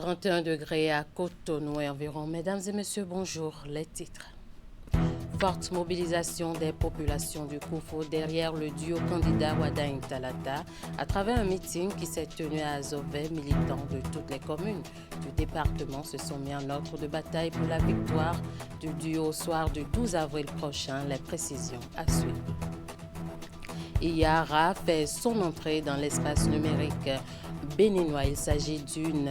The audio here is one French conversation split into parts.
31 degrés à Cotonou et environ. Mesdames et messieurs, bonjour. Les titres. Forte mobilisation des populations du Koufou derrière le duo candidat Wadaïn Talata à travers un meeting qui s'est tenu à Azové. Militants de toutes les communes du département se sont mis en ordre de bataille pour la victoire du duo au soir du 12 avril prochain. Les précisions à suivre. Yara fait son entrée dans l'espace numérique béninois. Il s'agit d'une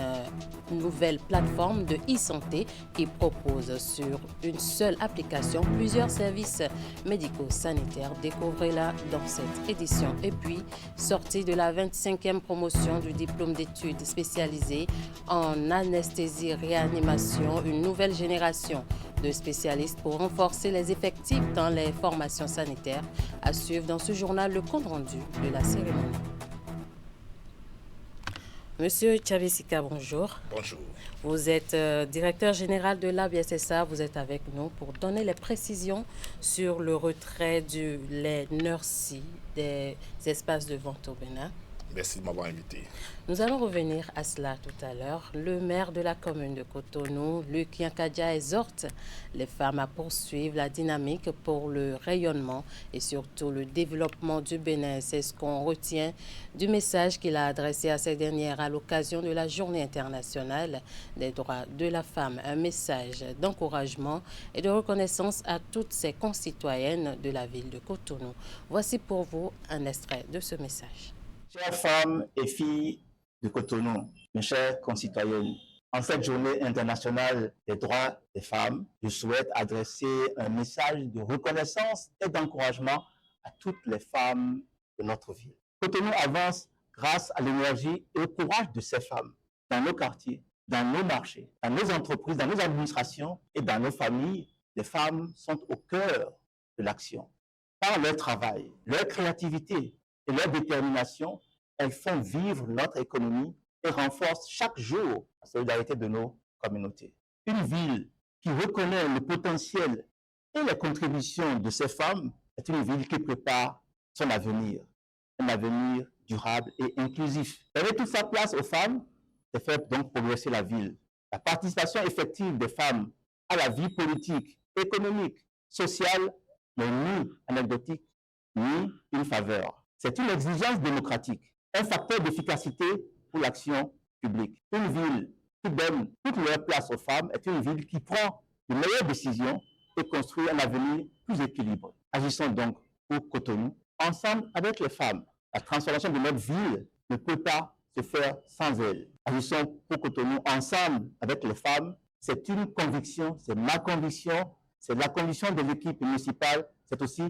nouvelle plateforme de e-santé qui propose sur une seule application plusieurs services médico-sanitaires. Découvrez-la dans cette édition. Et puis, sortie de la 25e promotion du diplôme d'études spécialisées en anesthésie-réanimation, une nouvelle génération de spécialistes pour renforcer les effectifs dans les formations sanitaires. À suivre dans ce journal le compte-rendu de la cérémonie. Monsieur Chavesika, bonjour. Bonjour. Vous êtes directeur général de l'ABSSA. Vous êtes avec nous pour donner les précisions sur le retrait du lait Nursi des espaces de vente au Bénin. Merci de m'avoir invité. Nous allons revenir à cela tout à l'heure. Le maire de la commune de Cotonou, Luc Yankadja, exhorte les femmes à poursuivre la dynamique pour le rayonnement et surtout le développement du Bénin. C'est ce qu'on retient du message qu'il a adressé à ces dernières à l'occasion de la Journée internationale des droits de la femme. Un message d'encouragement et de reconnaissance à toutes ces concitoyennes de la ville de Cotonou. Voici pour vous un extrait de ce message. Chères femmes et filles de Cotonou, mes chers concitoyennes, en cette journée internationale des droits des femmes, je souhaite adresser un message de reconnaissance et d'encouragement à toutes les femmes de notre ville. Cotonou avance grâce à l'énergie et au courage de ces femmes dans nos quartiers, dans nos marchés, dans nos entreprises, dans nos administrations et dans nos familles. Les femmes sont au cœur de l'action. Par leur travail, leur créativité et leur détermination, elles font vivre notre économie et renforcent chaque jour la solidarité de nos communautés. Une ville qui reconnaît le potentiel et les contributions de ces femmes est une ville qui prépare son avenir, un avenir durable et inclusif. Donner toute sa place aux femmes, c'est faire donc progresser la ville. La participation effective des femmes à la vie politique, économique, sociale n'est ni anecdotique, ni une faveur. C'est une exigence démocratique, un facteur d'efficacité pour l'action publique. Une ville qui donne toute leur place aux femmes est une ville qui prend de meilleures décisions et construit un avenir plus équilibré. Agissons donc pour Cotonou, ensemble avec les femmes. La transformation de notre ville ne peut pas se faire sans elles. Agissons pour Cotonou, ensemble avec les femmes. C'est une conviction, c'est ma conviction, c'est la conviction de l'équipe municipale, c'est aussi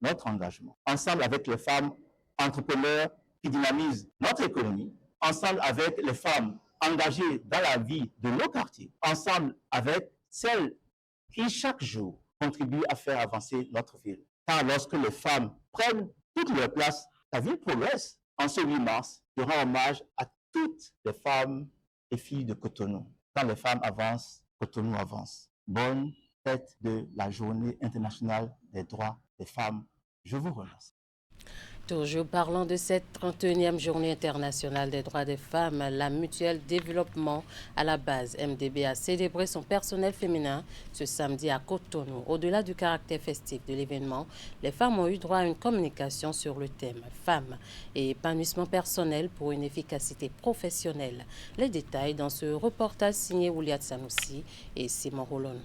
notre engagement. Ensemble avec les femmes entrepreneurs qui dynamisent notre économie, ensemble avec les femmes engagées dans la vie de nos quartiers, ensemble avec celles qui chaque jour contribuent à faire avancer notre ville. Car lorsque les femmes prennent toute leur place, la ville progresse. En ce 8 mars, je rends hommage à toutes les femmes et filles de Cotonou. Quand les femmes avancent, Cotonou avance. Bonne fête de la Journée internationale des droits des femmes. Je vous remercie. Toujours parlant de cette 31e journée internationale des droits des femmes, la mutuelle développement à la base MDB a célébré son personnel féminin ce samedi à Cotonou. Au-delà du caractère festif de l'événement, les femmes ont eu droit à une communication sur le thème femmes et épanouissement personnel pour une efficacité professionnelle. Les détails dans ce reportage signé Ouliat Sanoussi et Simon Roulon.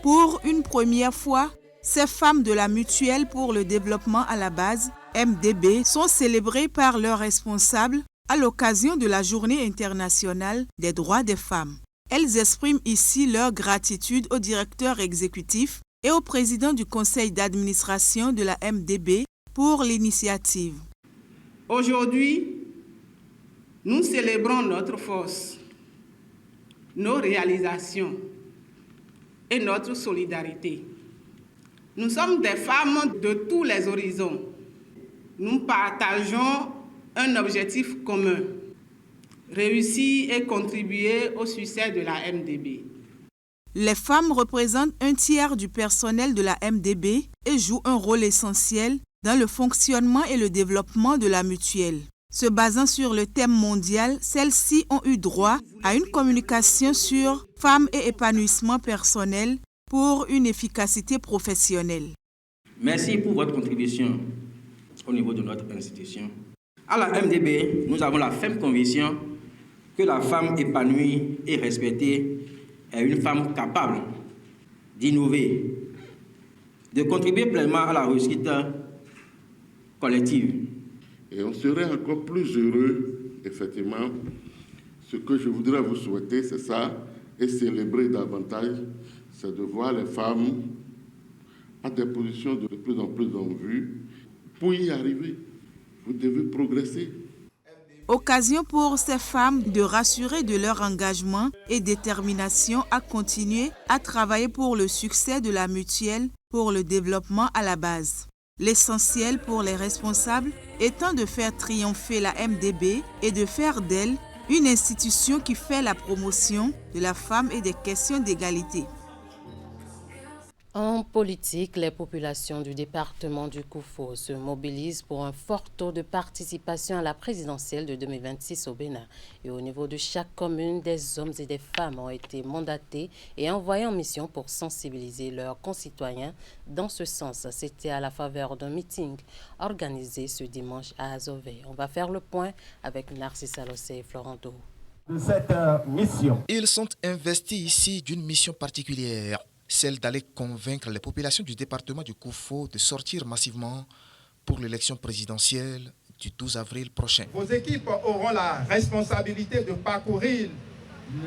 Pour une première fois, ces femmes de la mutuelle pour le développement à la base, MDB, sont célébrées par leurs responsables à l'occasion de la Journée internationale des droits des femmes. Elles expriment ici leur gratitude au directeur exécutif et au président du conseil d'administration de la MDB pour l'initiative. Aujourd'hui, nous célébrons notre force, nos réalisations et notre solidarité. Nous sommes des femmes de tous les horizons. Nous partageons un objectif commun, réussir et contribuer au succès de la MDB. Les femmes représentent un tiers du personnel de la MDB et jouent un rôle essentiel dans le fonctionnement et le développement de la mutuelle. Se basant sur le thème mondial, celles-ci ont eu droit à une communication sur femmes et épanouissement personnel pour une efficacité professionnelle. Merci pour votre contribution au niveau de notre institution. À la MDB, nous avons la ferme conviction que la femme épanouie et respectée est une femme capable d'innover, de contribuer pleinement à la réussite collective. Et on serait encore plus heureux, effectivement. Ce que je voudrais vous souhaiter, c'est ça, et célébrer davantage, c'est de voir les femmes à des positions de plus en plus en vue. Pour y arriver, vous devez progresser. Occasion pour ces femmes de rassurer de leur engagement et détermination à continuer à travailler pour le succès de la mutuelle pour le développement à la base. L'essentiel pour les responsables étant de faire triompher la MDB et de faire d'elle une institution qui fait la promotion de la femme et des questions d'égalité. En politique, les populations du département du Koufo se mobilisent pour un fort taux de participation à la présidentielle de 2026 au Bénin. Et au niveau de chaque commune, des hommes et des femmes ont été mandatés et envoyés en mission pour sensibiliser leurs concitoyens dans ce sens. C'était à la faveur d'un meeting organisé ce dimanche à Azové. On va faire le point avec Narcisse Alossé et Florent Dou. De cette mission. Ils sont investis ici d'une mission particulière, celle d'aller convaincre les populations du département du Koufo de sortir massivement pour l'élection présidentielle du 12 avril prochain. Vos équipes auront la responsabilité de parcourir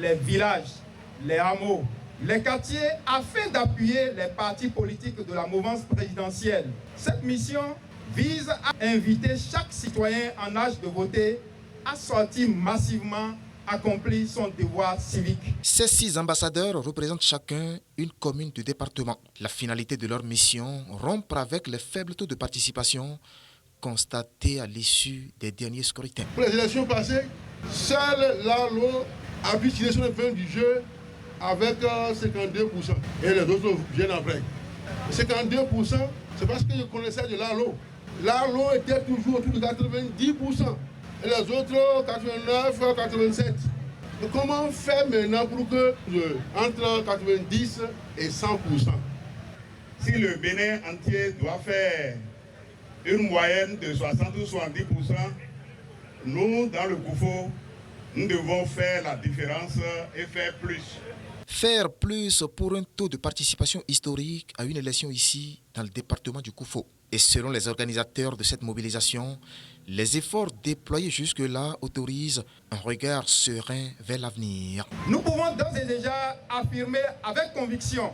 les villages, les hameaux, les quartiers afin d'appuyer les partis politiques de la mouvance présidentielle. Cette mission vise à inviter chaque citoyen en âge de voter à sortir massivement accomplir son devoir civique. Ces 6 ambassadeurs représentent chacun une commune du département. La finalité de leur mission, rompre avec les faibles taux de participation constatés à l'issue des derniers scrutins. Pour les élections passées, seul Lalo a pu tirer son épingle du jeu avec 52%. Et les autres viennent après. 52%, c'est parce que je connaissais de Lalo. Lalo était toujours autour de 90%. Et les autres, 89, 87. Donc comment on fait maintenant pour que entre 90 et 100%? Si le Bénin entier doit faire une moyenne de 60 ou 70%, nous, dans le Koufo, nous devons faire la différence et faire plus. Faire plus pour un taux de participation historique à une élection ici, dans le département du Koufo. Et selon les organisateurs de cette mobilisation, les efforts déployés jusque-là autorisent un regard serein vers l'avenir. Nous pouvons d'ores et déjà affirmer avec conviction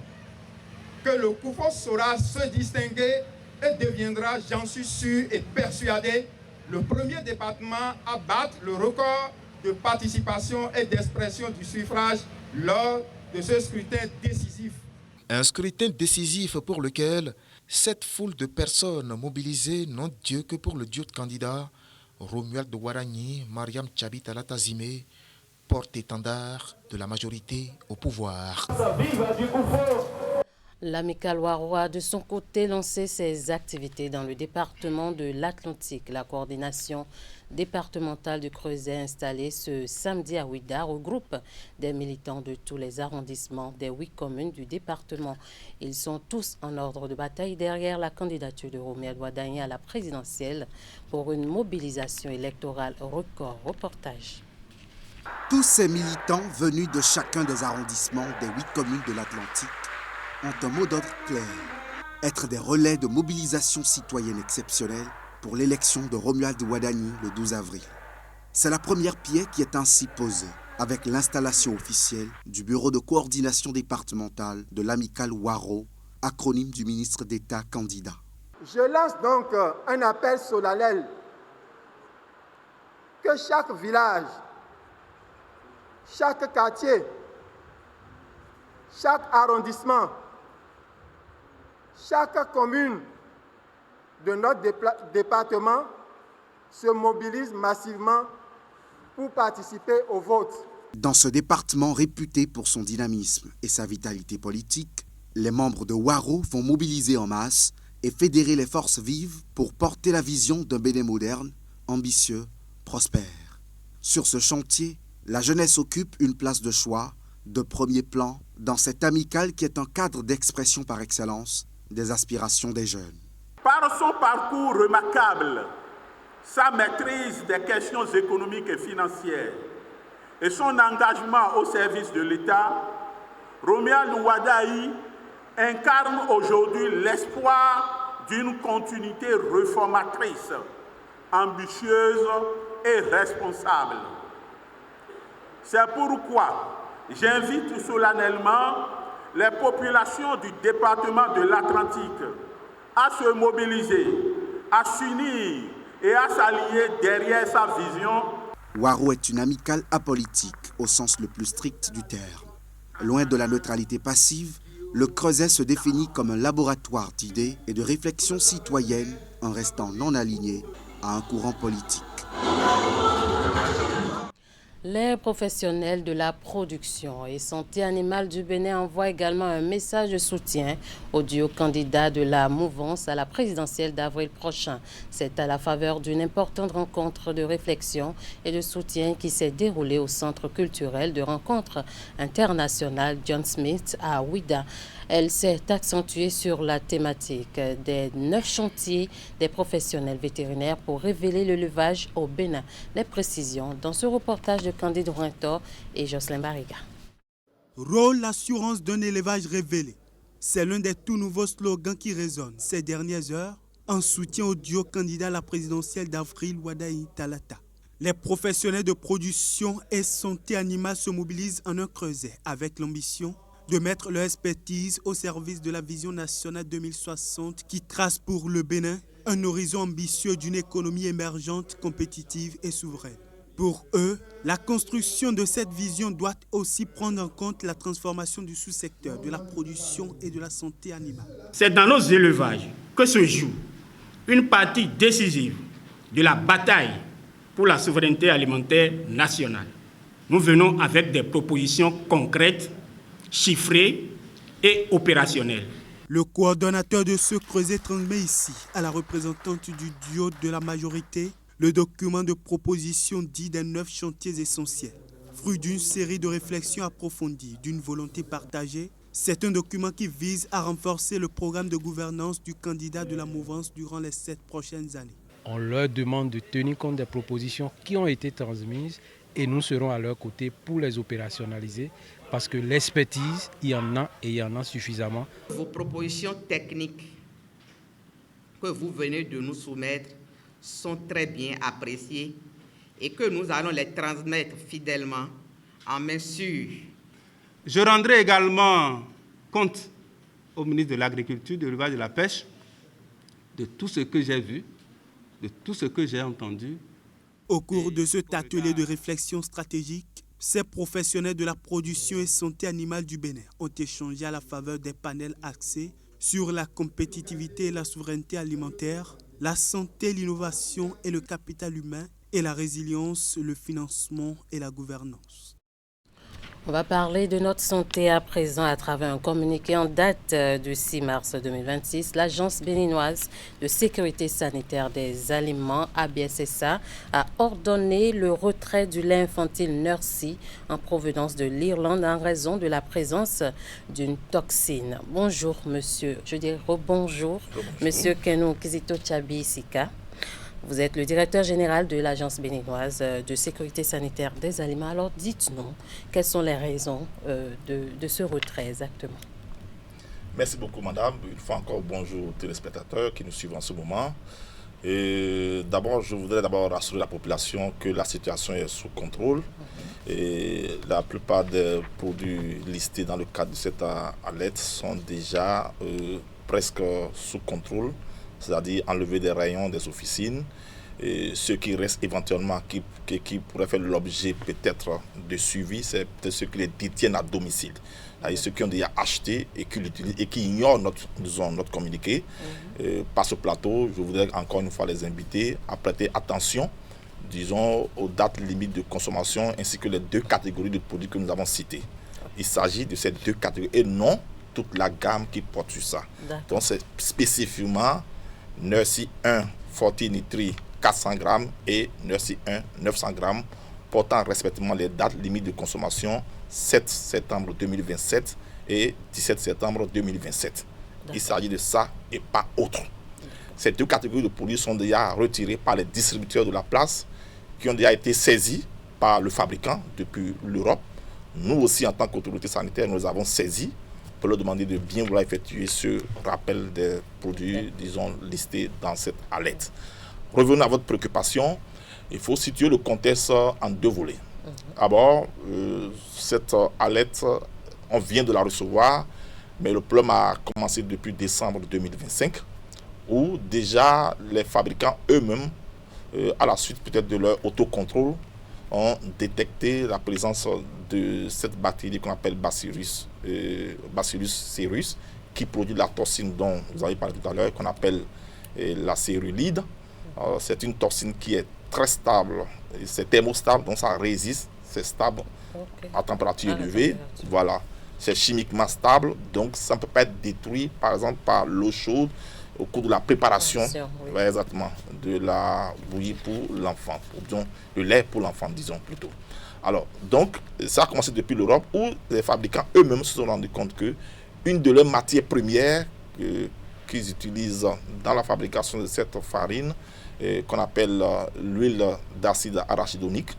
que le Koufo saura se distinguer et deviendra, j'en suis sûr et persuadé, le premier département à battre le record de participation et d'expression du suffrage lors de ce scrutin décisif. Un scrutin décisif pour lequel cette foule de personnes mobilisées n'ont Dieu que pour le duo de candidats Romuald Ouaragny, Mariam Tchabit Alatazime, porte-étendard de la majorité au pouvoir. L'amicale Waro a de son côté lancé ses activités dans le département de l'Atlantique. La coordination départementale du Creuset installée ce samedi à Ouida regroupe des militants de tous les arrondissements des 8 communes du département. Ils sont tous en ordre de bataille derrière la candidature de Romuald Ouaragny à la présidentielle pour une mobilisation électorale record. Reportage. Tous ces militants venus de chacun des arrondissements des 8 communes de l'Atlantique ont un mot d'ordre clair, être des relais de mobilisation citoyenne exceptionnelle pour l'élection de Romuald Ouaragny le 12 avril. C'est la première pierre qui est ainsi posée avec l'installation officielle du Bureau de coordination départementale de l'amicale Waro, acronyme du ministre d'État candidat. Je lance donc un appel solennel que chaque village, chaque quartier, chaque arrondissement, chaque commune de notre département se mobilise massivement pour participer au vote. Dans ce département réputé pour son dynamisme et sa vitalité politique, les membres de Waro vont mobiliser en masse et fédérer les forces vives pour porter la vision d'un Bénin moderne, ambitieux, prospère. Sur ce chantier, la jeunesse occupe une place de choix, de premier plan, dans cette amicale qui est un cadre d'expression par excellence des aspirations des jeunes. Par son parcours remarquable, sa maîtrise des questions économiques et financières et son engagement au service de l'État, Romuald Wadaï incarne aujourd'hui l'espoir d'une continuité réformatrice, ambitieuse et responsable. C'est pourquoi j'invite solennellement les populations du département de l'Atlantique à se mobiliser, à s'unir et à s'allier derrière sa vision. Waro est une amicale apolitique au sens le plus strict du terme. Loin de la neutralité passive, le Creuset se définit comme un laboratoire d'idées et de réflexion citoyenne en restant non aligné à un courant politique. Les professionnels de la production et santé animale du Bénin envoient également un message de soutien au duo candidat de la mouvance à la présidentielle d'avril prochain. C'est à la faveur d'une importante rencontre de réflexion et de soutien qui s'est déroulée au Centre culturel de rencontre internationale John Smith à Ouidah. Elle s'est accentuée sur la thématique des 9 chantiers des professionnels vétérinaires pour révéler le levage au Bénin. Les précisions dans ce reportage de Candide Rouentor et Jocelyn Bariga. Rôle l'assurance d'un élevage révélé. C'est l'un des tout nouveaux slogans qui résonnent ces dernières heures en soutien au duo candidat à la présidentielle d'Avril Wadaï Talata. Les professionnels de production et santé animale se mobilisent en un creuset avec l'ambition de mettre leur expertise au service de la vision nationale 2060 qui trace pour le Bénin un horizon ambitieux d'une économie émergente, compétitive et souveraine. Pour eux, la construction de cette vision doit aussi prendre en compte la transformation du sous-secteur de la production et de la santé animale. C'est dans nos élevages que se joue une partie décisive de la bataille pour la souveraineté alimentaire nationale. Nous venons avec des propositions concrètes, chiffrées et opérationnelles. Le coordonnateur de ce creuset transmet ici à la représentante du duo de la majorité le document de proposition dit des 9 chantiers essentiels. Fruit d'une série de réflexions approfondies, d'une volonté partagée, c'est un document qui vise à renforcer le programme de gouvernance du candidat de la mouvance durant les 7 prochaines années. On leur demande de tenir compte des propositions qui ont été transmises et nous serons à leur côté pour les opérationnaliser parce que l'expertise, il y en a et il y en a suffisamment. Vos propositions techniques que vous venez de nous soumettre sont très bien appréciées et que nous allons les transmettre fidèlement en main sûre. Je rendrai également compte au ministre de l'Agriculture, de l'Élevage et de la Pêche de tout ce que j'ai vu, de tout ce que j'ai entendu. Au cours de cet atelier de réflexion stratégique, ces professionnels de la production et santé animale du Bénin ont échangé à la faveur des panels axés sur la compétitivité et la souveraineté alimentaire, la santé, l'innovation et le capital humain, et la résilience, le financement et la gouvernance. On va parler de notre santé à présent à travers un communiqué en date du 6 mars 2026. L'Agence béninoise de sécurité sanitaire des aliments, ABSSA, a ordonné le retrait du lait infantile Nursie en provenance de l'Irlande en raison de la présence d'une toxine. Bonjour, monsieur. Je dirais rebonjour, monsieur Kenou Kizito Tchabi Sika. Vous êtes le directeur général de l'Agence béninoise de sécurité sanitaire des aliments. Alors dites-nous, quelles sont les raisons de ce retrait exactement? Merci beaucoup madame. Une fois encore, bonjour aux téléspectateurs qui nous suivent en ce moment. D'abord, je voudrais rassurer la population que la situation est sous contrôle. Et la plupart des produits listés dans le cadre de cette alerte sont déjà presque sous contrôle, c'est-à-dire enlever des rayons des officines. Et ce qui reste éventuellement, qui pourrait faire l'objet peut-être de suivi, c'est peut-être ceux qui les détiennent à domicile. C'est-à-dire ceux qui ont déjà acheté et qui l'utilisent et qui ignorent notre communiqué. Par ce plateau, je voudrais encore une fois les inviter à prêter attention, disons, aux dates limites de consommation ainsi que les 2 catégories de produits que nous avons citées. Il s'agit de ces 2 catégories et non toute la gamme qui porte sur ça. Donc c'est spécifiquement Nursie 1, Fortinitri, 400 grammes et Nercy 1 900 grammes, portant respectivement les dates limites de consommation 7 septembre 2027 et 17 septembre 2027. Il s'agit de ça et pas autre. Ces deux catégories de produits sont déjà retirées par les distributeurs de la place qui ont déjà été saisis par le fabricant depuis l'Europe. Nous aussi, en tant qu'autorité sanitaire, nous avons saisi pour leur demander de bien vouloir effectuer ce rappel des produits, disons, listés dans cette alerte. Revenons à votre préoccupation. Il faut situer le contexte en deux volets. D'abord, cette alerte, on vient de la recevoir, mais le problème a commencé depuis décembre 2025, où déjà les fabricants eux-mêmes, à la suite peut-être de leur autocontrôle, ont détecté la présence de cette bactérie qu'on appelle Bacillus cereus, qui produit la toxine dont vous avez parlé tout à l'heure, qu'on appelle la cérulide. C'est une toxine qui est très stable, c'est thermostable, donc ça résiste, c'est stable à température élevée. Voilà, c'est chimiquement stable, donc ça ne peut pas être détruit, par exemple, par l'eau chaude au cours de la préparation, exactement, de la bouillie pour l'enfant, le lait pour l'enfant, disons plutôt. Alors, donc, ça a commencé depuis l'Europe, où les fabricants eux-mêmes se sont rendus compte que une de leurs matières premières qu'ils utilisent dans la fabrication de cette farine, qu'on appelle l'huile d'acide arachidonique,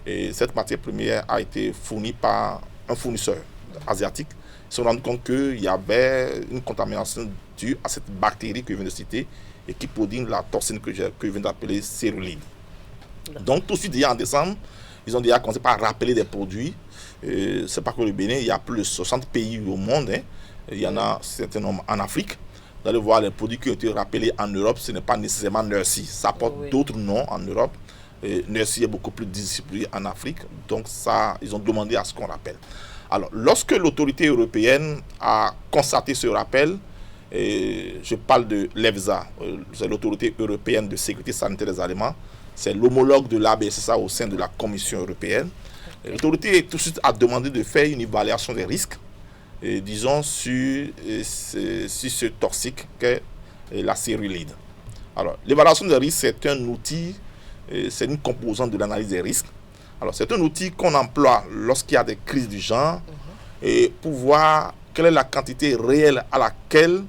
et cette matière première a été fournie par un fournisseur asiatique. Ils se sont rendus compte qu'il y avait une contamination due à cette bactérie que je viens de citer et qui produit la toxine que je viens d'appeler cérulide. Donc tout de suite, déjà en décembre, ils ont déjà commencé par rappeler des produits. C'est pas que le Bénin, il y a plus de 60 pays au monde. Il y en a un certain nombre en Afrique. Vous allez voir les produits qui ont été rappelés en Europe, ce n'est pas nécessairement Nercy. Ça porte d'autres noms en Europe. Nercy est beaucoup plus distribué en Afrique. Donc ça, ils ont demandé à ce qu'on rappelle. Alors, lorsque l'autorité européenne a constaté ce rappel, je parle de l'EFSA, c'est l'autorité européenne de sécurité sanitaire des aliments, c'est l'homologue de l'ABSSA au sein de la Commission européenne. L'autorité tout de suite a demandé de faire une évaluation des risques, disons, sur ce toxique qu'est la cérulide. Alors, l'évaluation des risques, c'est un outil, c'est une composante de l'analyse des risques. Alors, c'est un outil qu'on emploie lorsqu'il y a des crises du genre et pour voir quelle est la quantité réelle à laquelle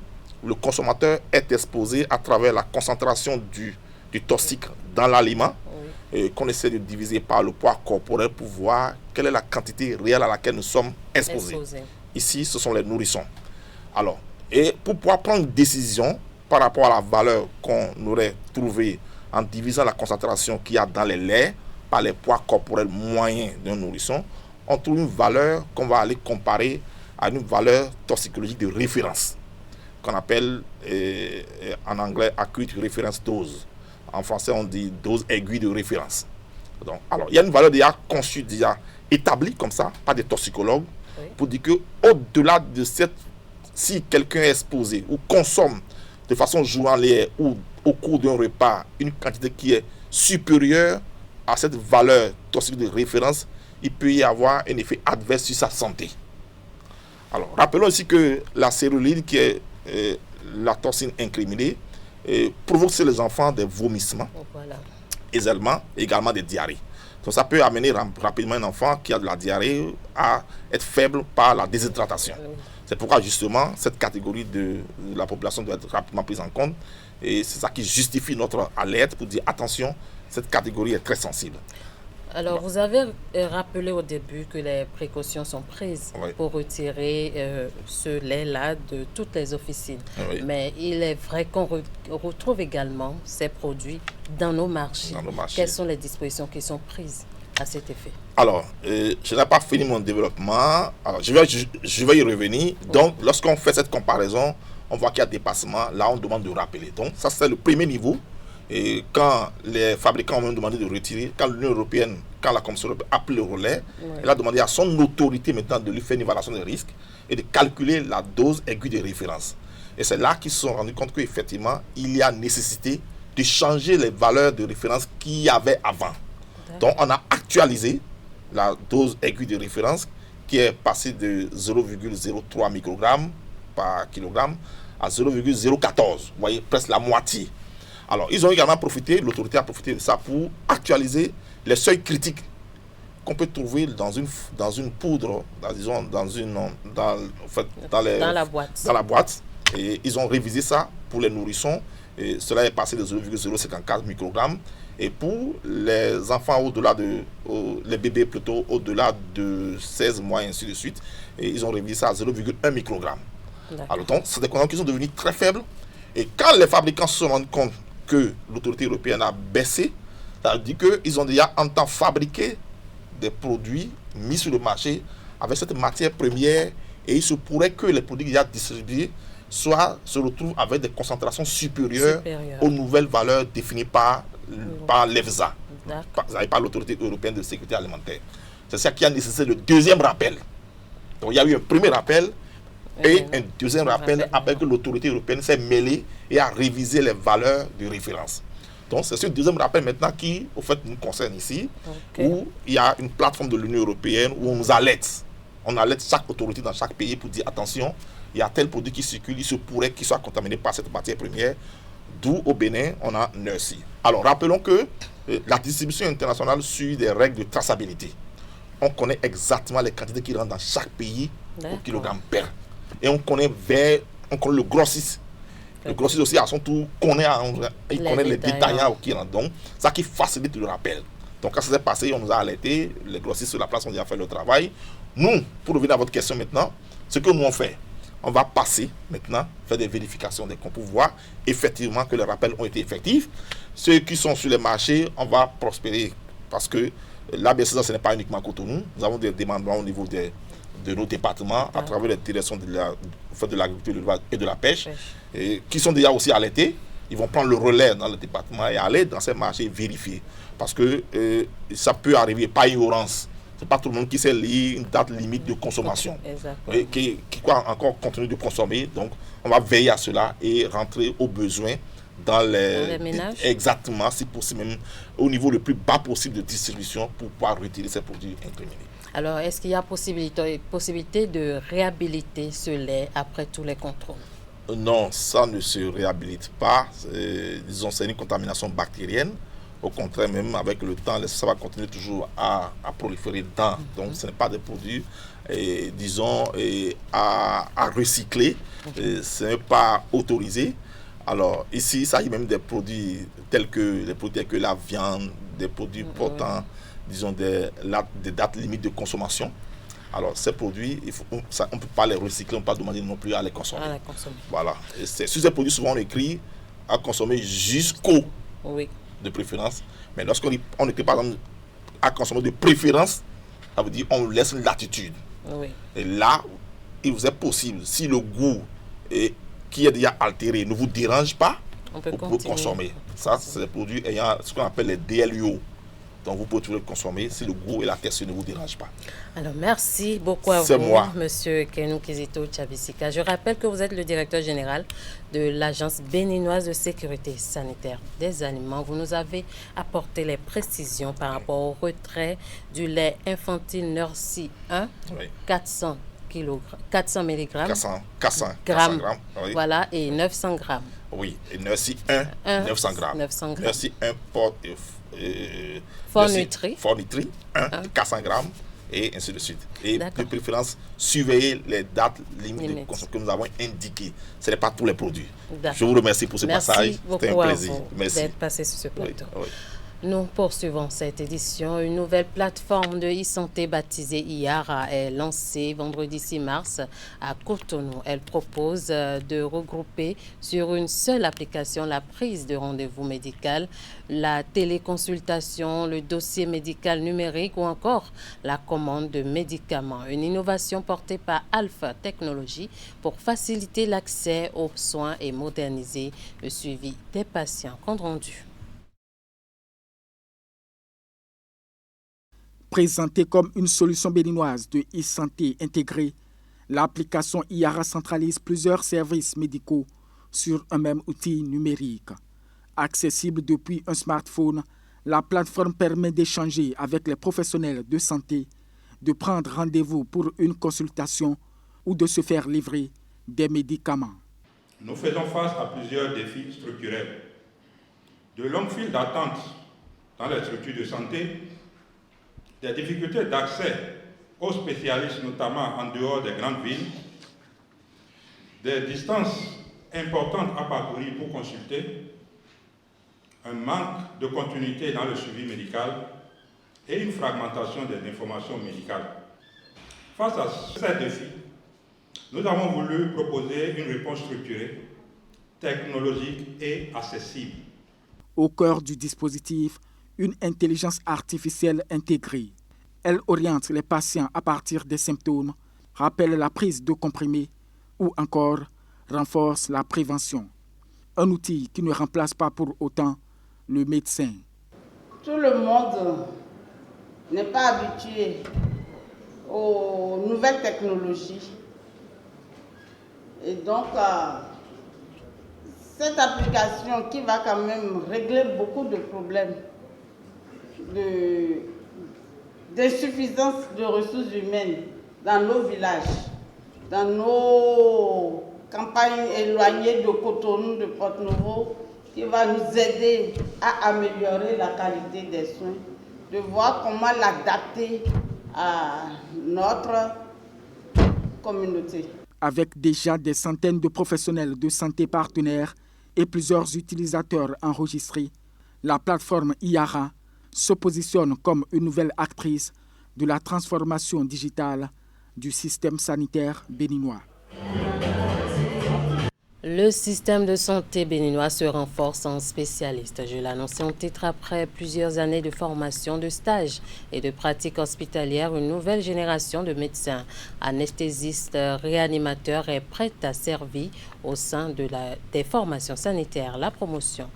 le consommateur est exposé à travers la concentration du toxique dans l'aliment, et qu'on essaie de diviser par le poids corporel pour voir quelle est la quantité réelle à laquelle nous sommes exposés. Ici, ce sont les nourrissons. Alors, et pour pouvoir prendre une décision par rapport à la valeur qu'on aurait trouvée en divisant la concentration qu'il y a dans les laits par les poids corporels moyens d'un nourrisson, on trouve une valeur qu'on va aller comparer à une valeur toxicologique de référence, qu'on appelle en anglais acute reference dose. En français, on dit dose aiguë de référence. Donc, alors, il y a une valeur déjà conçue, déjà établie comme ça, par des toxicologues, pour dire qu'au-delà de cette, si quelqu'un est exposé ou consomme de façon journalière ou au cours d'un repas une quantité qui est supérieure à cette valeur toxique de référence, il peut y avoir un effet adverse sur sa santé. Alors, rappelons aussi que la cérulide, qui est la toxine incriminée, provoque chez les enfants des vomissements, également des diarrhées. Donc ça peut amener rapidement un enfant qui a de la diarrhée à être faible par la déshydratation. C'est pourquoi justement cette catégorie de la population doit être rapidement prise en compte, et c'est ça qui justifie notre alerte pour dire attention, cette catégorie est très sensible. Alors, vous avez rappelé au début que les précautions sont prises pour retirer ce lait-là de toutes les officines. Mais il est vrai qu'on retrouve également ces produits dans nos marchés. Quelles sont les dispositions qui sont prises à cet effet? Alors, je n'ai pas fini mon développement. Alors, je vais y revenir. Donc, lorsqu'on fait cette comparaison, on voit qu'il y a dépassement. Là, on demande de rappeler. Donc, ça, c'est le premier niveau. Et quand les fabricants ont demandé de retirer, quand l'Union européenne, quand la Commission européenne a pris le relais, elle a demandé à son autorité maintenant de lui faire une évaluation des risques et de calculer la dose aiguë de référence. Et c'est là qu'ils se sont rendus compte qu'effectivement, il y a nécessité de changer les valeurs de référence qu'il y avait avant. Donc, on a actualisé la dose aiguë de référence qui est passée de 0,03 microgrammes par kilogramme à 0,014. Vous voyez, presque la moitié. Alors, ils ont également profité, l'autorité a profité de ça pour actualiser les seuils critiques qu'on peut trouver dans une poudre, dans la boîte. Et ils ont révisé ça pour les nourrissons. Et cela est passé de 0,054 microgrammes. Et pour les enfants les bébés plutôt au-delà de 16 mois et ainsi de suite, et ils ont révisé ça à 0,1 microgramme. Alors donc, c'est des concentrations qui sont devenues très faibles. Et quand les fabricants se rendent compte que l'autorité européenne a baissé, ça veut dire qu'ils ont déjà en temps fabriqué des produits mis sur le marché avec cette matière première, et il se pourrait que les produits déjà distribués se retrouvent avec des concentrations supérieures aux nouvelles valeurs définies par l'EFSA, par l'autorité européenne de sécurité alimentaire. C'est ça qui a nécessité le deuxième rappel. Donc il y a eu un premier rappel et un deuxième rappel après que l'autorité européenne s'est mêlée et a révisé les valeurs de référence. Donc c'est ce deuxième rappel maintenant qui, au fait, nous concerne ici, où il y a une plateforme de l'Union européenne où on nous alerte. On alerte chaque autorité dans chaque pays pour dire attention, il y a tel produit qui circule, il se pourrait qu'il soit contaminé par cette matière première. D'où au Bénin, on a NERSI. Alors rappelons que la distribution internationale suit des règles de traçabilité. On connaît exactement les quantités qui rentrent dans chaque pays au kilogramme pair. Et on connaît le grossiste. Le grossiste aussi, à son tour, connaît les détaillants qui rentrent. Donc, ça qui facilite le rappel. Donc, quand ça s'est passé, on nous a alertés. Les grossistes sur la place ont déjà fait le travail. Nous, pour revenir à votre question maintenant, ce que nous on fait, on va passer maintenant, faire des vérifications des comptes pour voir effectivement que les rappels ont été effectifs. Ceux qui sont sur les marchés, on va prospérer parce que l'ABC, ce n'est pas uniquement Cotonou. Nous avons des démembrements au niveau de nos départements à travers les directions de l'agriculture et de la pêche, et qui sont déjà aussi alertés. Ils vont prendre le relais dans le département et aller dans ces marchés vérifier. Parce que ça peut arriver par ignorance. Ce n'est pas tout le monde qui sait lire une date limite de consommation. Et qui encore continue de consommer. Donc, on va veiller à cela et rentrer au besoin dans les ménages. Exactement, si possible, même au niveau le plus bas possible de distribution pour pouvoir retirer ces produits incriminés. Alors, est-ce qu'il y a possibilité de réhabiliter ce lait après tous les contrôles? Non, ça ne se réhabilite pas. Disons, c'est une contamination bactérienne. Au contraire, même avec le temps, ça va continuer toujours à proliférer dedans. Donc, ce n'est pas des produits, disons, à recycler. Ce n'est pas autorisé. Alors, ici, ça y est même des produits tels que la viande, des produits portant, disons, des dates limites de consommation. Alors, ces produits, on ne peut pas les recycler, on ne peut pas demander non plus à les consommer. Voilà. Et sur ces produits, souvent, on écrit à consommer jusqu'au de préférence. Mais lorsqu'on écrit, par exemple, à consommer de préférence, ça veut dire on laisse une latitude. Et là, il vous est possible, si le goût qui est déjà altéré ne vous dérange pas, vous pouvez consommer. Ça, c'est des produits ayant ce qu'on appelle les DLUO. Donc, vous pouvez toujours le consommer si le goût et la texture ne vous dérangent pas. Alors, merci beaucoup à vous, Monsieur Kenou Kizito Tchabisika. Je rappelle que vous êtes le directeur général de l'Agence béninoise de sécurité sanitaire des aliments. Vous nous avez apporté les précisions par rapport au retrait du lait infantile NERSI 1, 400 mg, 400 grammes, voilà, et 900 grammes. Oui, et NERSI 1, 900 grammes. NERSI 1 porte... Fornitri, 400 grammes et ainsi de suite. Et de préférence, surveiller les dates limites de consommation que nous avons indiquées. Ce n'est pas tous les produits. Je vous remercie pour ce passage. C'était un plaisir. Merci d'être passé sur ce plateau. Nous poursuivons cette édition. Une nouvelle plateforme de e-santé baptisée IARA est lancée vendredi 6 mars à Cotonou. Elle propose de regrouper sur une seule application la prise de rendez-vous médical, la téléconsultation, le dossier médical numérique ou encore la commande de médicaments. Une innovation portée par Alpha Technologies pour faciliter l'accès aux soins et moderniser le suivi des patients. Compte rendu. Présentée comme une solution béninoise de e-santé intégrée, l'application IARA centralise plusieurs services médicaux sur un même outil numérique. Accessible depuis un smartphone, la plateforme permet d'échanger avec les professionnels de santé, de prendre rendez-vous pour une consultation ou de se faire livrer des médicaments. Nous faisons face à plusieurs défis structurels de longues files d'attente dans les structures de santé, des difficultés d'accès aux spécialistes, notamment en dehors des grandes villes, des distances importantes à parcourir pour consulter, un manque de continuité dans le suivi médical et une fragmentation des informations médicales. Face à ces défis, nous avons voulu proposer une réponse structurée, technologique et accessible. Au cœur du dispositif, une intelligence artificielle intégrée. Elle oriente les patients à partir des symptômes, rappelle la prise de comprimés ou encore renforce la prévention. Un outil qui ne remplace pas pour autant le médecin. Tout le monde n'est pas habitué aux nouvelles technologies. Et donc, cette application qui va quand même régler beaucoup de problèmes d'insuffisance de ressources humaines dans nos villages, dans nos campagnes éloignées de Cotonou, de Porto-Novo, qui va nous aider à améliorer la qualité des soins, de voir comment l'adapter à notre communauté. Avec déjà des centaines de professionnels de santé partenaires et plusieurs utilisateurs enregistrés, la plateforme IARA se positionne comme une nouvelle actrice de la transformation digitale du système sanitaire béninois. Le système de santé béninois se renforce en spécialistes. Je l'annonçais en titre après plusieurs années de formation, de stages et de pratiques hospitalières. Une nouvelle génération de médecins, anesthésistes, réanimateurs est prête à servir au sein des formations sanitaires. La promotion,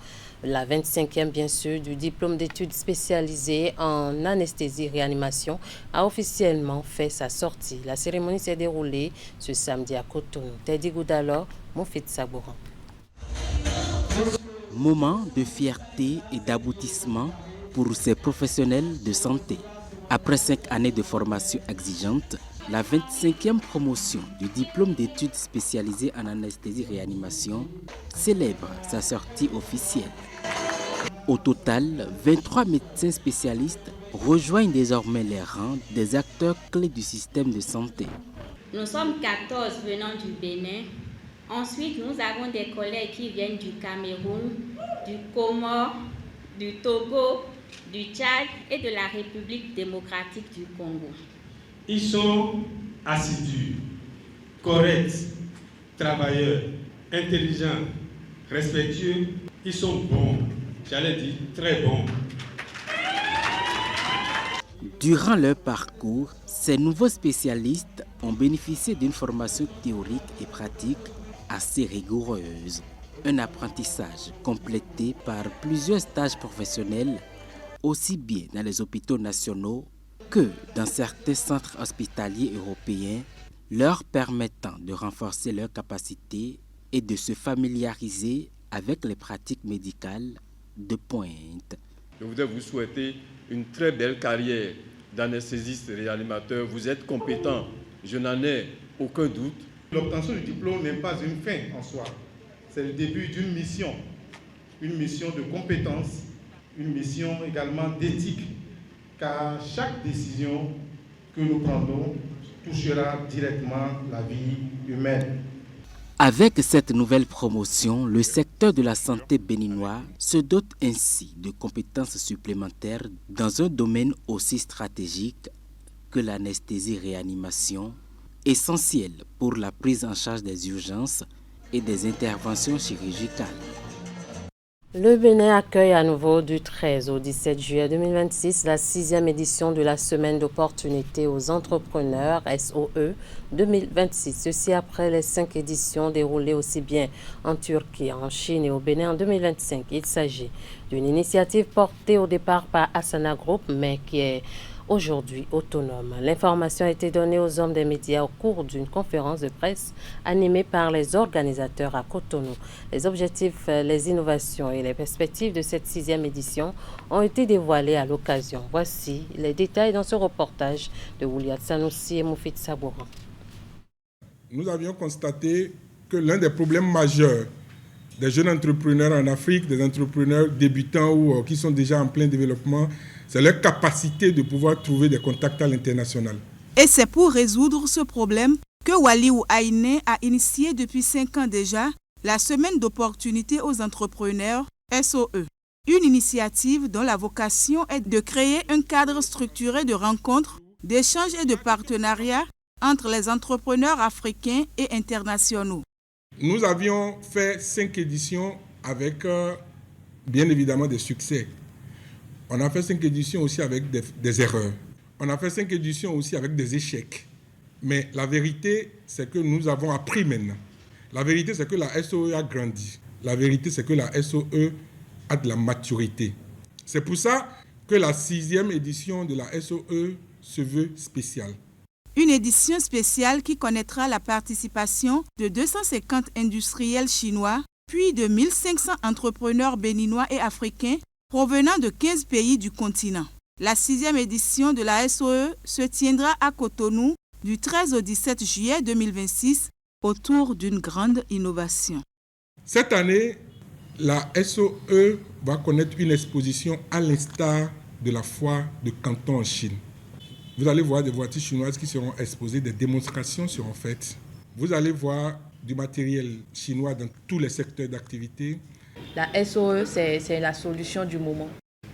la 25e bien sûr, du diplôme d'études spécialisées en anesthésie-réanimation a officiellement fait sa sortie. La cérémonie s'est déroulée ce samedi à Cotonou. Teddy Goudalo, Moufid Sabouran. Moment de fierté et d'aboutissement pour ces professionnels de santé. Après 5 années de formation exigeante, la 25e promotion du diplôme d'études spécialisées en anesthésie-réanimation célèbre sa sortie officielle. Au total, 23 médecins spécialistes rejoignent désormais les rangs des acteurs clés du système de santé. Nous sommes 14 venant du Bénin. Ensuite, nous avons des collègues qui viennent du Cameroun, du Comore, du Togo, du Tchad et de la République démocratique du Congo. Ils sont assidus, corrects, travailleurs, intelligents, respectueux. Ils sont bons, j'allais dire très bons. Durant leur parcours, ces nouveaux spécialistes ont bénéficié d'une formation théorique et pratique assez rigoureuse. Un apprentissage complété par plusieurs stages professionnels, aussi bien dans les hôpitaux nationaux que dans certains centres hospitaliers européens, leur permettant de renforcer leurs capacités et de se familiariser avec les pratiques médicales de pointe. Je voudrais vous souhaiter une très belle carrière d'anesthésiste réanimateur. Vous êtes compétent, je n'en ai aucun doute. L'obtention du diplôme n'est pas une fin en soi, c'est le début d'une mission de compétence, une mission également d'éthique, car chaque décision que nous prendrons touchera directement la vie humaine. Avec cette nouvelle promotion, le secteur de la santé béninois se dote ainsi de compétences supplémentaires dans un domaine aussi stratégique que l'anesthésie-réanimation, essentielle pour la prise en charge des urgences et des interventions chirurgicales. Le Bénin accueille à nouveau du 13 au 17 juillet 2026 la 6e édition de la Semaine d'opportunités aux entrepreneurs SOE 2026. Ceci après les 5 éditions déroulées aussi bien en Turquie, en Chine et au Bénin en 2025. Il s'agit d'une initiative portée au départ par Asana Group, mais qui est aujourd'hui autonome. L'information a été donnée aux hommes des médias au cours d'une conférence de presse animée par les organisateurs à Cotonou. Les objectifs, les innovations et les perspectives de cette 6e édition ont été dévoilés à l'occasion. Voici les détails dans ce reportage de Ouliat Sanoussi et Moufid Sabouran. Nous avions constaté que l'un des problèmes majeurs des jeunes entrepreneurs en Afrique, des entrepreneurs débutants ou qui sont déjà en plein développement. C'est leur capacité de pouvoir trouver des contacts à l'international. Et c'est pour résoudre ce problème que Waliou Aïné a initié depuis 5 ans déjà la Semaine d'opportunité aux entrepreneurs, SOE. Une initiative dont la vocation est de créer un cadre structuré de rencontres, d'échanges et de partenariats entre les entrepreneurs africains et internationaux. Nous avions fait 5 éditions avec bien évidemment des succès. On a fait 5 éditions aussi avec des erreurs. On a fait 5 éditions aussi avec des échecs. Mais la vérité, c'est que nous avons appris maintenant. La vérité, c'est que la SOE a grandi. La vérité, c'est que la SOE a de la maturité. C'est pour ça que la 6e édition de la SOE se veut spéciale. Une édition spéciale qui connaîtra la participation de 250 industriels chinois, puis de 1500 entrepreneurs béninois et africains provenant de 15 pays du continent. La 6e édition de la SOE se tiendra à Cotonou du 13 au 17 juillet 2026 autour d'une grande innovation. Cette année, la SOE va connaître une exposition à l'instar de la foire de Canton en Chine. Vous allez voir des voitures chinoises qui seront exposées, des démonstrations seront faites. Vous allez voir du matériel chinois dans tous les secteurs d'activité. La SOE, c'est la solution du moment.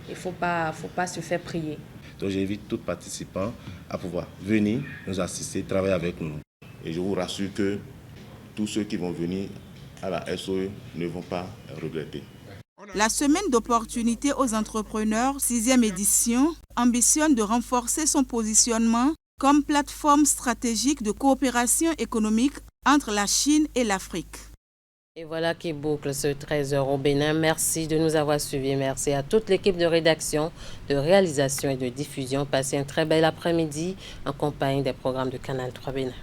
Il ne faut pas se faire prier. Donc j'invite tous participants à pouvoir venir nous assister, travailler avec nous. Et je vous rassure que tous ceux qui vont venir à la SOE ne vont pas regretter. La semaine d'opportunité aux entrepreneurs, 6e édition, ambitionne de renforcer son positionnement comme plateforme stratégique de coopération économique entre la Chine et l'Afrique. Et voilà qui boucle ce 13h au Bénin. Merci de nous avoir suivis. Merci à toute l'équipe de rédaction, de réalisation et de diffusion. Passez un très bel après-midi en compagnie des programmes de Canal 3 Bénin.